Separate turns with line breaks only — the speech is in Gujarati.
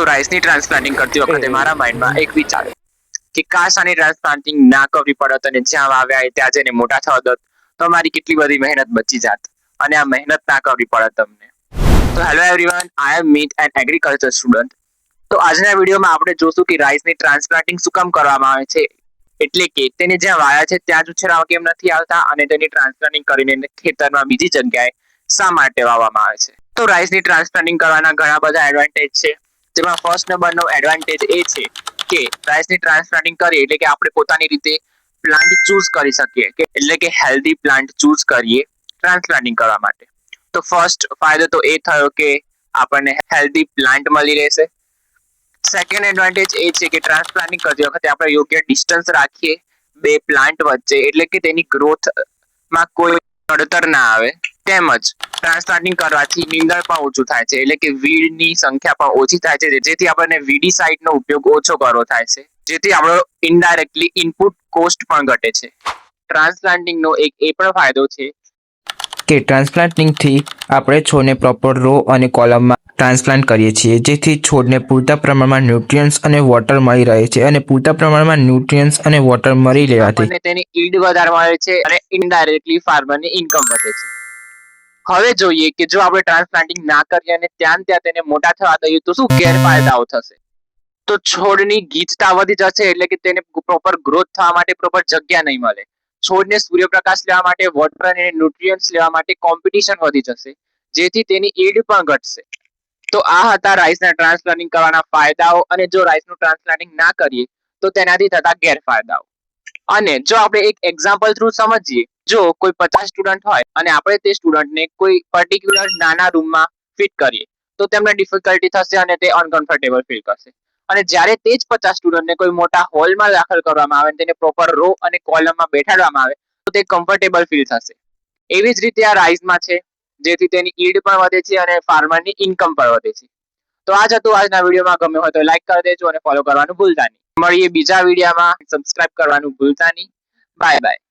તો રાઈસની ટ્રાન્સપ્લાન્ટિંગ કરતી વખતે મારા માઇન્ડમાં એક વિચાર કે કાશ આની ટ્રાન્સપ્લાન્ટિંગ ના કરવી પડત અને જ્યાં વાવ્યા ત્યાં જઈને મોટા થવા દત તો મારી કેટલી બધી મહેનત બચી જાત અને આ મહેનત ના કરવી પડત તમને. તો હેલો એવરીવન, આઈ એમ મીત એન એગ્રીકલ્ચર સ્ટુડન્ટ. તો આજના વિડીયોમાં આપણે જોશું કે રાઈસની ટ્રાન્સપ્લાન્ટિંગ શું કામ કરવામાં આવે છે, એટલે કે તેને જ્યાં વાયા છે ત્યાં જ ઉછેરવા કેમ નથી આવતા અને તેની ટ્રાન્સપ્લાન્ટિંગ કરીને ખેતરમાં બીજી જગ્યાએ શા માટે વાવવામાં આવે છે. તો રાઈસની ટ્રાન્સપ્લાન્ટિંગ કરવાના ઘણા બધા એડવાન્ટેજ છે, જેમાં ફર્સ્ટ નંબરનો એડવાન્ટેજ એ છે કે રાઈસની ટ્રાન્સપ્લાન્ટિંગ કરીએ એટલે કે આપણે પોતાની રીતે પ્લાન્ટ ચૂઝ કરી શકીએ, કે એટલે કે હેલ્ધી પ્લાન્ટ ચૂઝ કરીએ ટ્રાન્સપ્લાન્ટિંગ કરવા માટે. તો ફર્સ્ટ ફાયદો તો એ થયો કે આપણને હેલ્ધી પ્લાન્ટ મળી રહેશે. સેકન્ડ એડવાન્ટેજ એ છે કે ટ્રાન્સપ્લાન્ટિંગ કરતી વખતે આપણે યોગ્ય ડિસ્ટન્સ રાખીએ બે પ્લાન્ટ વચ્ચે, એટલે કે તેની ગ્રોથમાં કોઈ નડતર ના આવે. તેમજ ટ્રાન્સપ્લાન્ટિંગ કરવાથી નીંદણ પણ ઓછું થાય છે, એટલે કે વીડની સંખ્યા પણ ઓછી થાય છે, જેથી આપણને વીડીસાઇડનો ઉપયોગ ઓછો કરવો થાય છે, જેથી આપણો ઇનડાયરેક્ટલી ઇનપુટ કોસ્ટ પણ ઘટે છે. ટ્રાન્સપ્લાન્ટિંગનો એક એ પણ ફાયદો છે
કે ટ્રાન્સપ્લાન્ટિંગથી આપણે છોડને પ્રોપર રો અને કોલમમાં ટ્રાન્સપ્લાન્ટ કરીએ છીએ, જેથી છોડને પૂરતા પ્રમાણમાં ન્યુટ્રિયન્ટ્સ અને વોટર મળી રહે છે અને પૂરતા પ્રમાણમાં ન્યુટ્રિયન્ટ્સ અને વોટર મળી રહેવાથી
આપણને તેની ઈલ્ડ વધારે મળે છે અને ઇનડાયરેક્ટલી ફાર્મરની ઇન્કમ વધે છે. હવે જોઈએ કે જો આપણે ટ્રાન્સપ્લાન્ટિંગ ના કરીએ અને ત્યાં તેને મોટા થવા દઈએ તો શું ગેરફાયદાઓ થશે. તો છોડની ગીચતા વધી જશે, એટલે કે તેને પ્રોપર ગ્રોથ થવા માટે પ્રોપર જગ્યા નહીં મળે. છોડને સૂર્યપ્રકાશ લેવા માટે, વોટર અને ન્યુટ્રિયન્ટ્સ લેવા માટે કોમ્પિટિશન વધી જશે, જેથી તેની ઈલ્ડ પણ ઘટશે. તો આ હતા રાઈસના ટ્રાન્સપ્લાન્ટિંગ કરવાના ફાયદાઓ, અને જો રાઈસનું ટ્રાન્સપ્લાન્ટિંગ ના કરીએ તો તેનાથી થતા ગેરફાયદાઓ. અને જો આપણે એક એક્ઝામ્પલ થ્રુ સમજીએ, જો કોઈ 50 સ્ટુડન્ટ હોય અને આપણે તે સ્ટુડન્ટને કોઈ પર્ટિક્યુલર નાના રૂમમાં ફિટ કરીએ તો તેમને ડિફિકલ્ટી થશે અને તે અનકમ્ફર્ટેબલ ફીલ કરશે. અને જ્યારે તે જ 50 સ્ટુડન્ટને કોઈ મોટા હોલમાં દાખલ કરવામાં આવે અને તેને પ્રોપર રો અને કોલમમાં બેઠાડવામાં આવે તો તે કમ્ફર્ટેબલ ફીલ થશે. એવી જ રીતે આ રાઈસમાં છે, જેથી તેની ઈલ્ડ પણ વધે છે અને ફાર્મરની ઇન્કમ પણ વધે છે. તો આ જ હતું આજના વિડીયોમાં. ગમ્યું હોય તો લાઈક કરી દેજો અને ફોલો કરવાનું ભૂલતા નહીં. મળીએ બીજા વિડીયોમાં. સબસ્ક્રાઇબ કરવાનું ભૂલતા નહીં. Bye bye.